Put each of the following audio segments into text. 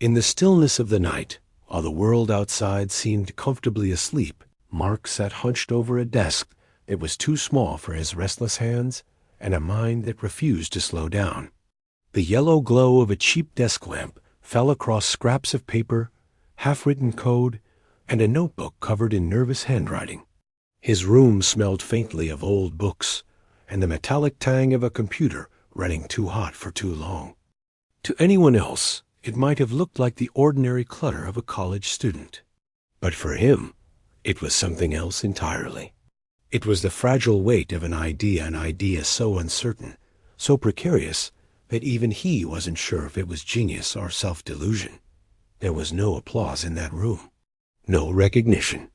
In the stillness of the night, while the world outside seemed comfortably asleep, Mark sat hunched over a desk that was too small for his restless hands and a mind that refused to slow down. The yellow glow of a cheap desk lamp fell across scraps of paper, half-written code, and a notebook covered in nervous handwriting. His room smelled faintly of old books and the metallic tang of a computer running too hot for too long. To anyone else, it might have looked like the ordinary clutter of a college student. But for him, it was something else entirely. It was the fragile weight of an idea so uncertain, so precarious, that even he wasn't sure if it was genius or self-delusion. There was no applause in that room, no recognition,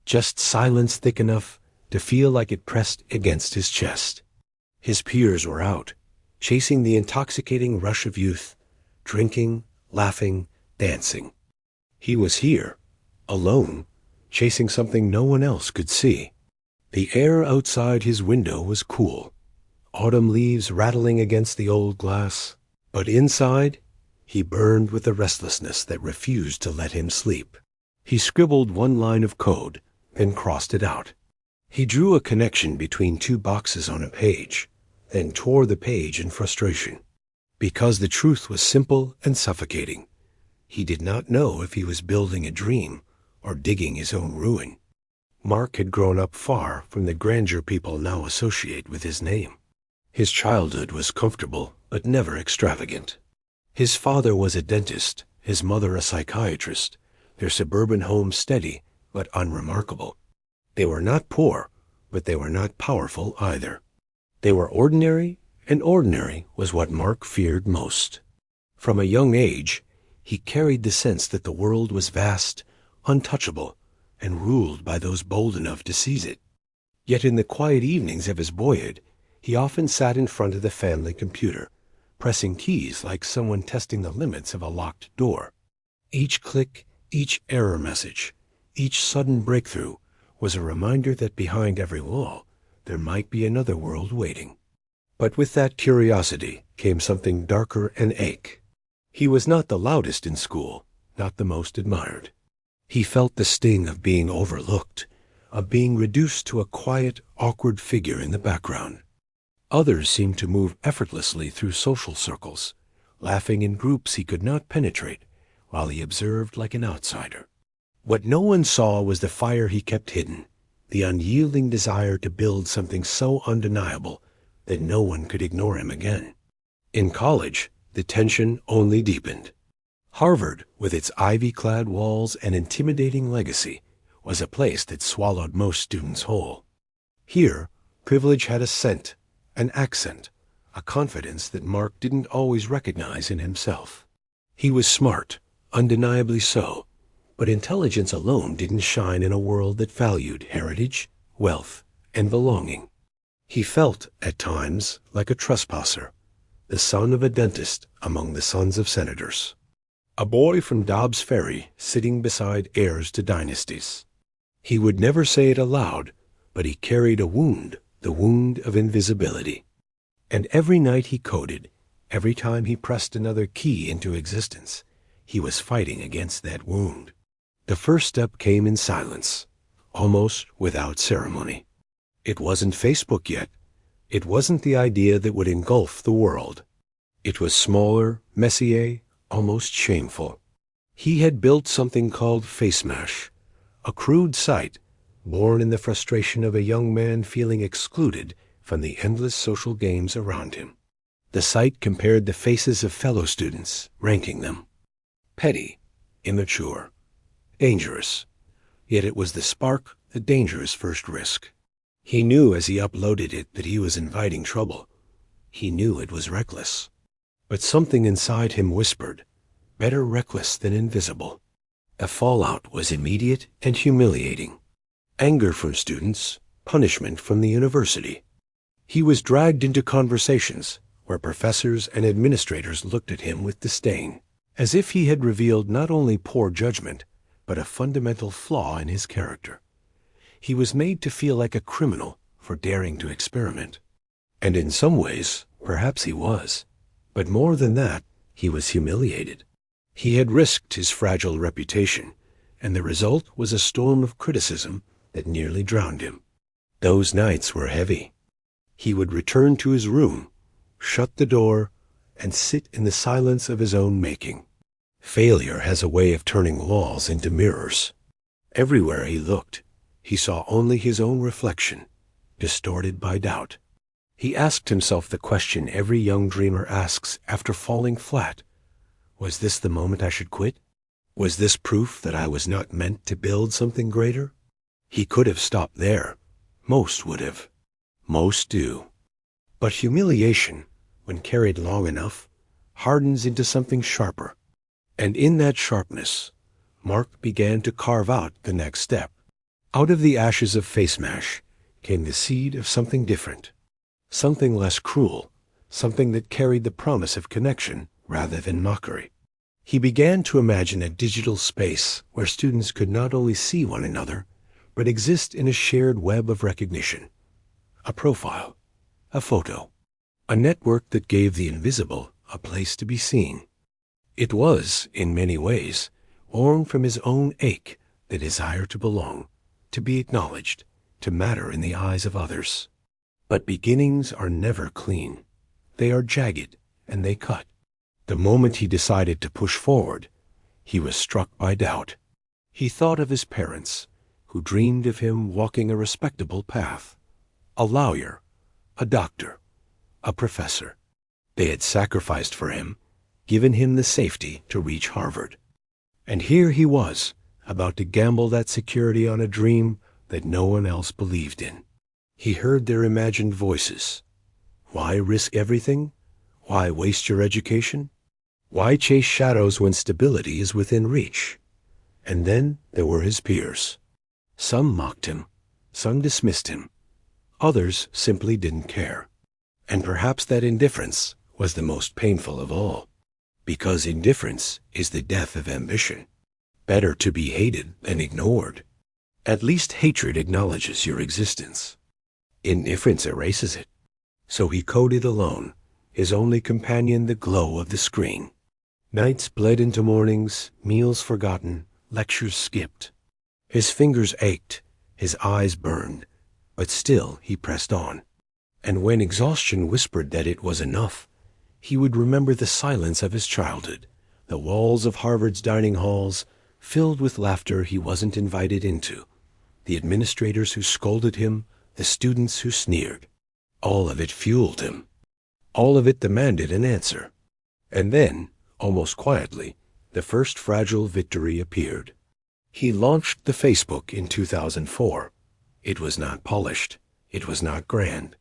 just silence thick enough to feel like it pressed against his chest. His peers were out, chasing the intoxicating rush of youth, drinking, laughing, dancing. He was here, alone, chasing something no one else could see. The air outside his window was cool, autumn leaves rattling against the old glass, but inside, he burned with a restlessness that refused to let him sleep. He scribbled one line of code, then crossed it out. He drew a connection between two boxes on a page, then tore the page in frustration. Because the truth was simple and suffocating, he did not know if he was building a dream or digging his own ruin. Mark had grown up far from the grandeur people now associate with his name. His childhood was comfortable, but never extravagant. His father was a dentist, his mother a psychiatrist, their suburban home steady, but unremarkable. They were not poor, but they were not powerful either. They were ordinary, and ordinary was what Mark feared most. From a young age, he carried the sense that the world was vast, untouchable, and ruled by those bold enough to seize it. Yet in the quiet evenings of his boyhood, he often sat in front of the family computer, pressing keys like someone testing the limits of a locked door. Each click, each error message, each sudden breakthrough was a reminder that behind every wall there might be another world waiting. But with that curiosity came something darker and ache. He was not the loudest in school, not the most admired. He felt the sting of being overlooked, of being reduced to a quiet, awkward figure in the background. Others seemed to move effortlessly through social circles, laughing in groups he could not penetrate, while he observed like an outsider. What no one saw was the fire he kept hidden, the unyielding desire to build something so undeniable that no one could ignore him again. In college, the tension only deepened. Harvard, with its ivy-clad walls and intimidating legacy, was a place that swallowed most students whole. Here, privilege had a scent, an accent, a confidence that Mark didn't always recognize in himself. He was smart, undeniably so, but intelligence alone didn't shine in a world that valued heritage, wealth, and belonging. He felt, at times, like a trespasser, the son of a dentist among the sons of senators. A boy from Dobbs Ferry sitting beside heirs to dynasties. He would never say it aloud, but he carried a wound, the wound of invisibility. And every night he coded, every time he pressed another key into existence, he was fighting against that wound. The first step came in silence, almost without ceremony. It wasn't Facebook yet. It wasn't the idea that would engulf the world. It was smaller, messier, almost shameful. He had built something called FaceMash, a crude site born in the frustration of a young man feeling excluded from the endless social games around him. The site compared the faces of fellow students, ranking them. Petty, immature, dangerous. Yet it was the spark, the dangerous first risk. He knew as he uploaded it that he was inviting trouble. He knew it was reckless. But something inside him whispered, better reckless than invisible. The fallout was immediate and humiliating. Anger from students, punishment from the university. He was dragged into conversations where professors and administrators looked at him with disdain, as if he had revealed not only poor judgment, but a fundamental flaw in his character. He was made to feel like a criminal for daring to experiment. And in some ways, perhaps he was. But more than that, he was humiliated. He had risked his fragile reputation, and the result was a storm of criticism that nearly drowned him. Those nights were heavy. He would return to his room, shut the door, and sit in the silence of his own making. Failure has a way of turning walls into mirrors. Everywhere he looked, he saw only his own reflection, distorted by doubt. He asked himself the question every young dreamer asks after falling flat. Was this the moment I should quit? Was this proof that I was not meant to build something greater? He could have stopped there. Most would have. Most do. But humiliation, when carried long enough, hardens into something sharper. And in that sharpness, Mark began to carve out the next step. Out of the ashes of face mash came the seed of something different, something less cruel, something that carried the promise of connection rather than mockery. He began to imagine a digital space where students could not only see one another, but exist in a shared web of recognition. A profile, a photo, a network that gave the invisible a place to be seen. It was, in many ways, born from his own ache, the desire to belong, to be acknowledged, to matter in the eyes of others. But beginnings are never clean. They are jagged, and they cut. The moment he decided to push forward, he was struck by doubt. He thought of his parents, who dreamed of him walking a respectable path. A lawyer, a doctor, a professor. They had sacrificed for him, given him the safety to reach Harvard. And here he was, about to gamble that security on a dream that no one else believed in. He heard their imagined voices. Why risk everything? Why waste your education? Why chase shadows when stability is within reach? And then there were his peers. Some mocked him, some dismissed him. Others simply didn't care. And perhaps that indifference was the most painful of all. Because indifference is the death of ambition. Better to be hated than ignored. At least hatred acknowledges your existence. Indifference erases it. So he coded alone, his only companion the glow of the screen. Nights bled into mornings, meals forgotten, lectures skipped. His fingers ached, his eyes burned, but still he pressed on. And when exhaustion whispered that it was enough, he would remember the silence of his childhood, the walls of Harvard's dining halls, filled with laughter he wasn't invited into, the administrators who scolded him, the students who sneered. All of it fueled him. All of it demanded an answer. And then, almost quietly, the first fragile victory appeared. He launched the Facebook in 2004. It was not polished. It was not grand.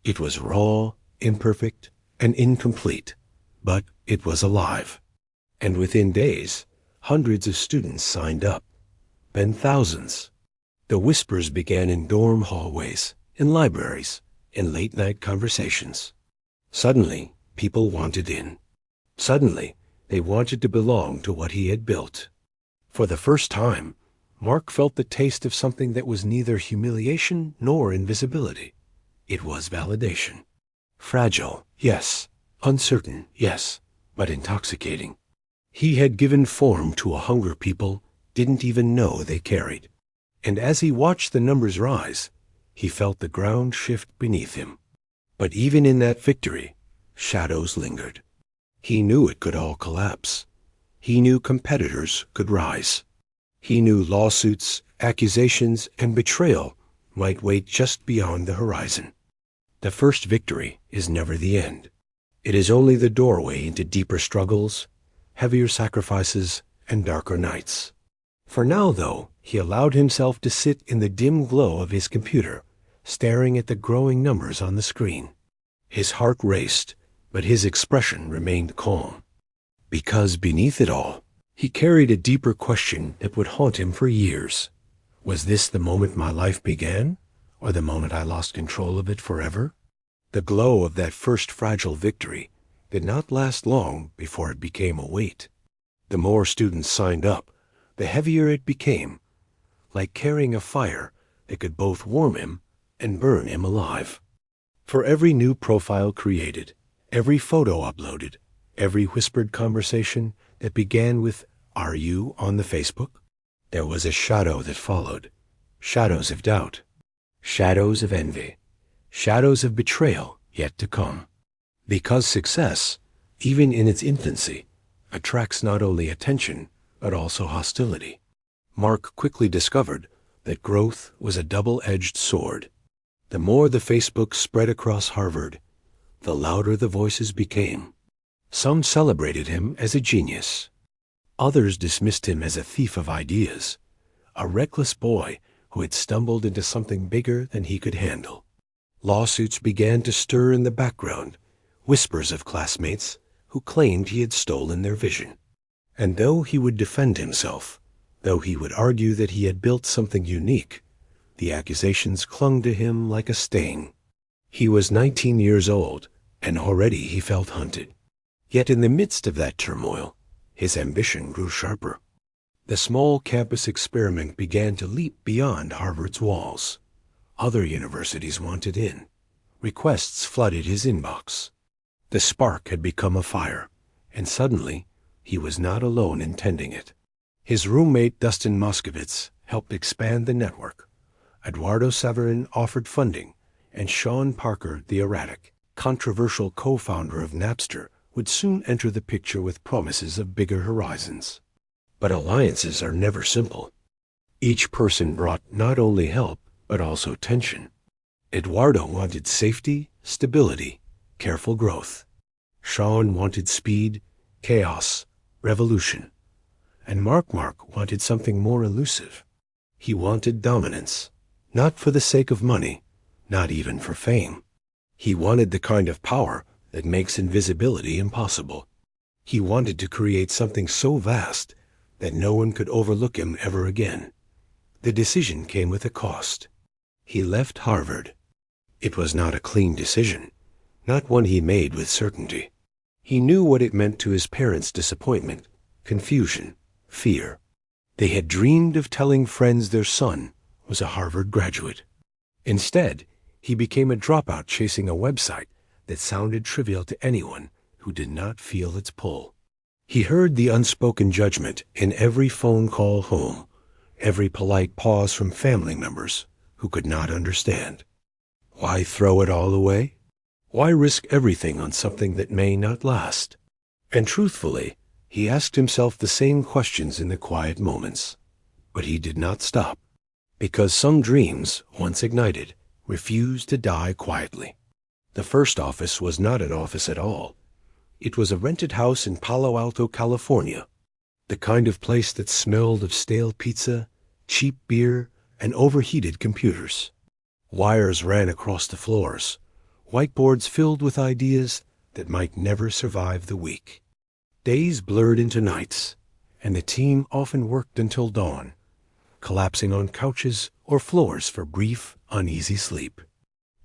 It was raw, imperfect, and incomplete, but it was alive. And within days, hundreds of students signed up, then thousands. The whispers began in dorm hallways, in libraries, in late-night conversations. Suddenly, people wanted in. Suddenly, they wanted to belong to what he had built. For the first time, Mark felt the taste of something that was neither humiliation nor invisibility. It was validation. Fragile, yes. Uncertain, yes. But intoxicating. He had given form to a hunger people didn't even know they carried. And as he watched the numbers rise, he felt the ground shift beneath him. But even in that victory, shadows lingered. He knew it could all collapse. He knew competitors could rise. He knew lawsuits, accusations, and betrayal might wait just beyond the horizon. The first victory is never the end. It is only the doorway into deeper struggles, heavier sacrifices, and darker nights. For now, though, he allowed himself to sit in the dim glow of his computer, staring at the growing numbers on the screen. His heart raced, but his expression remained calm. Because beneath it all, he carried a deeper question that would haunt him for years. Was this the moment my life began, or the moment I lost control of it forever? The glow of that first fragile victory did not last long before it became a weight. The more students signed up, the heavier it became, like carrying a fire that could both warm him and burn him alive. For every new profile created, every photo uploaded, every whispered conversation, that began with, "Are you on the Facebook?" There was a shadow that followed. Shadows of doubt. Shadows of envy. Shadows of betrayal yet to come. Because success, even in its infancy, attracts not only attention, but also hostility. Mark quickly discovered that growth was a double-edged sword. The more the Facebook spread across Harvard, the louder the voices became. Some celebrated him as a genius. Others dismissed him as a thief of ideas, a reckless boy who had stumbled into something bigger than he could handle. Lawsuits began to stir in the background, whispers of classmates who claimed he had stolen their vision. And though he would defend himself, though he would argue that he had built something unique, the accusations clung to him like a sting. He was 19 years old, and already he felt hunted. Yet in the midst of that turmoil, his ambition grew sharper. The small campus experiment began to leap beyond Harvard's walls. Other universities wanted in. Requests flooded his inbox. The spark had become a fire, and suddenly he was not alone in tending it. His roommate Dustin Moskovitz helped expand the network. Eduardo Severin offered funding, and Sean Parker, the erratic, controversial co-founder of Napster, would soon enter the picture with promises of bigger horizons. But alliances are never simple. Each person brought not only help, but also tension. Eduardo wanted safety, stability, careful growth. Sean wanted speed, chaos, revolution. And Mark wanted something more elusive. He wanted dominance, not for the sake of money, not even for fame. He wanted the kind of power that makes invisibility impossible. He wanted to create something so vast that no one could overlook him ever again. The decision came with a cost. He left Harvard. It was not a clean decision, not one he made with certainty. He knew what it meant to his parents' disappointment, confusion, fear. They had dreamed of telling friends their son was a Harvard graduate. Instead, he became a dropout chasing a website that sounded trivial to anyone who did not feel its pull. He heard the unspoken judgment in every phone call home, every polite pause from family members who could not understand. Why throw it all away? Why risk everything on something that may not last? And truthfully, he asked himself the same questions in the quiet moments. But he did not stop, because some dreams, once ignited, refused to die quietly. The first office was not an office at all. It was a rented house in Palo Alto, California, the kind of place that smelled of stale pizza, cheap beer, and overheated computers. Wires ran across the floors, whiteboards filled with ideas that might never survive the week. Days blurred into nights, and the team often worked until dawn, collapsing on couches or floors for brief, uneasy sleep.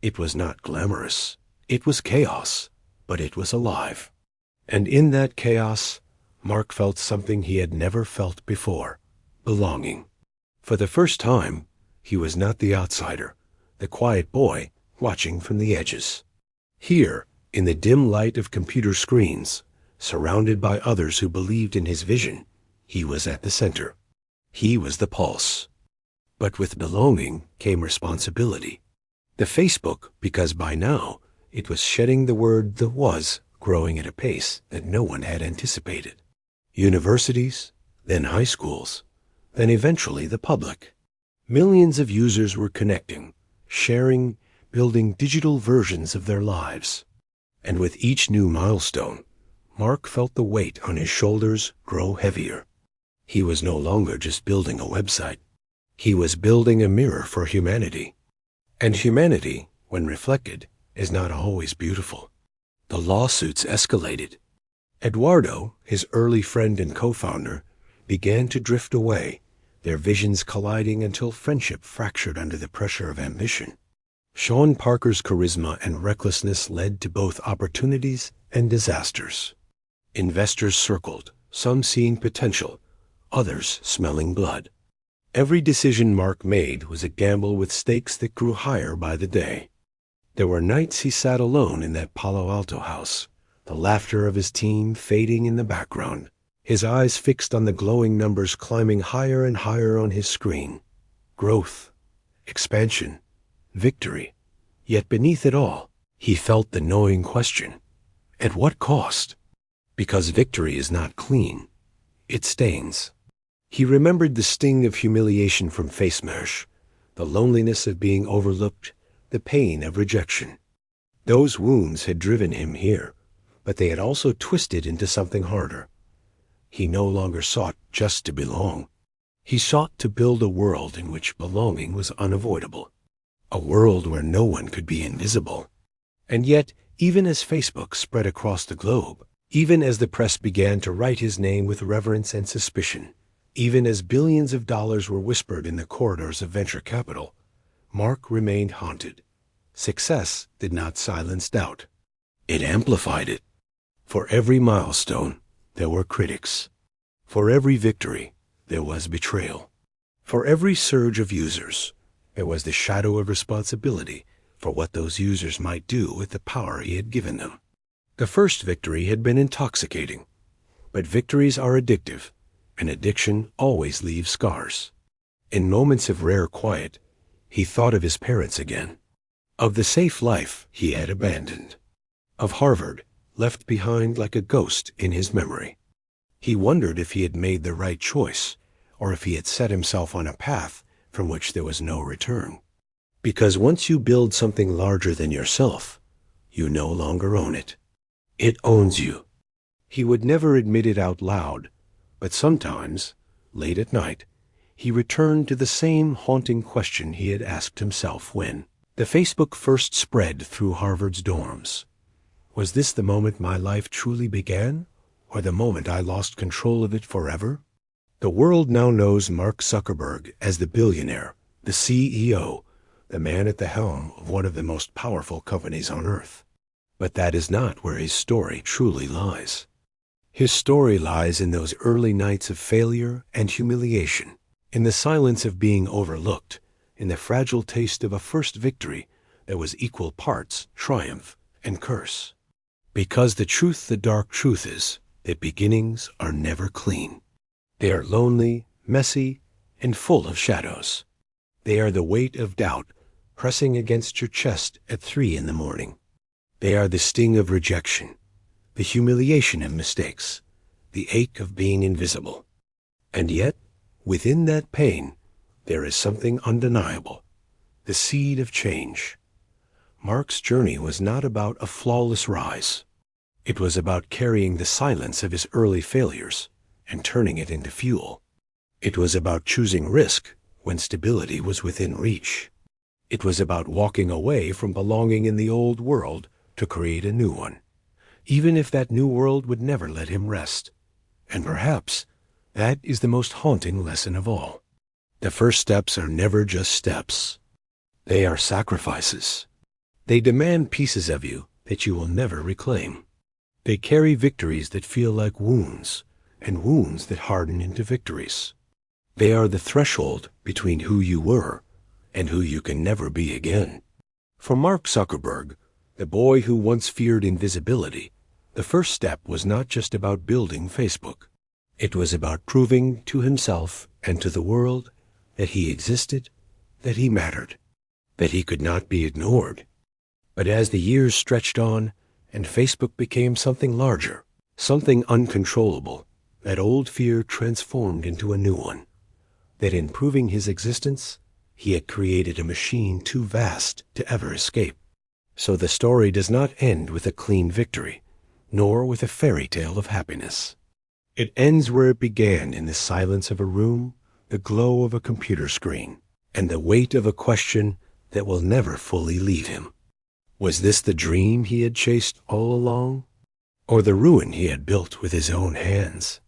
It was not glamorous. It was chaos, but it was alive. And in that chaos, Mark felt something he had never felt before: belonging. For the first time, he was not the outsider, the quiet boy watching from the edges. Here, in the dim light of computer screens, surrounded by others who believed in his vision, he was at the center. He was the pulse. But with belonging came responsibility. The Facebook, because by now it was shedding the word "the" was growing at a pace that no one had anticipated. Universities, then high schools, then eventually the public. Millions of users were connecting, sharing, building digital versions of their lives. And with each new milestone, Mark felt the weight on his shoulders grow heavier. He was no longer just building a website. He was building a mirror for humanity. And humanity, when reflected, is not always beautiful. The lawsuits escalated. Eduardo, his early friend and co-founder, began to drift away, their visions colliding until friendship fractured under the pressure of ambition. Sean Parker's charisma and recklessness led to both opportunities and disasters. Investors circled, some seeing potential, others smelling blood. Every decision Mark made was a gamble with stakes that grew higher by the day. There were nights he sat alone in that Palo Alto house, the laughter of his team fading in the background, his eyes fixed on the glowing numbers climbing higher and higher on his screen. Growth, expansion, victory. Yet beneath it all, he felt the gnawing question: at what cost? Because victory is not clean. It stains. He remembered the sting of humiliation from FaceMash, the loneliness of being overlooked, the pain of rejection. Those wounds had driven him here, but they had also twisted into something harder. He no longer sought just to belong. He sought to build a world in which belonging was unavoidable, a world where no one could be invisible. And yet, even as Facebook spread across the globe, even as the press began to write his name with reverence and suspicion, even as billions of dollars were whispered in the corridors of venture capital, Mark remained haunted. Success did not silence doubt. It amplified it. For every milestone, there were critics. For every victory, there was betrayal. For every surge of users, there was the shadow of responsibility for what those users might do with the power he had given them. The first victory had been intoxicating, but victories are addictive, and addiction always leaves scars. In moments of rare quiet, he thought of his parents again, of the safe life he had abandoned, of Harvard, left behind like a ghost in his memory. He wondered if he had made the right choice, or if he had set himself on a path from which there was no return. Because once you build something larger than yourself, you no longer own it. It owns you. He would never admit it out loud, but sometimes, late at night, he returned to the same haunting question he had asked himself when the Facebook first spread through Harvard's dorms. Was this the moment my life truly began, or the moment I lost control of it forever? The world now knows Mark Zuckerberg as the billionaire, the CEO, the man at the helm of one of the most powerful companies on earth. But that is not where his story truly lies. His story lies in those early nights of failure and humiliation, in the silence of being overlooked, in the fragile taste of a first victory that was equal parts triumph and curse. Because the dark truth is that beginnings are never clean. They are lonely, messy, and full of shadows. They are the weight of doubt pressing against your chest at 3 a.m. They are the sting of rejection, the humiliation of mistakes, the ache of being invisible. And yet, within that pain, there is something undeniable, the seed of change. Mark's journey was not about a flawless rise. It was about carrying the silence of his early failures and turning it into fuel. It was about choosing risk when stability was within reach. It was about walking away from belonging in the old world to create a new one, even if that new world would never let him rest. And perhaps that is the most haunting lesson of all. The first steps are never just steps. They are sacrifices. They demand pieces of you that you will never reclaim. They carry victories that feel like wounds, and wounds that harden into victories. They are the threshold between who you were and who you can never be again. For Mark Zuckerberg, the boy who once feared invisibility, the first step was not just about building Facebook. It was about proving to himself and to the world that he existed, that he mattered, that he could not be ignored. But as the years stretched on and Facebook became something larger, something uncontrollable, that old fear transformed into a new one. That in proving his existence, he had created a machine too vast to ever escape. So the story does not end with a clean victory, nor with a fairy tale of happiness. It ends where it began, in the silence of a room, the glow of a computer screen, and the weight of a question that will never fully leave him. Was this the dream he had chased all along, or the ruin he had built with his own hands?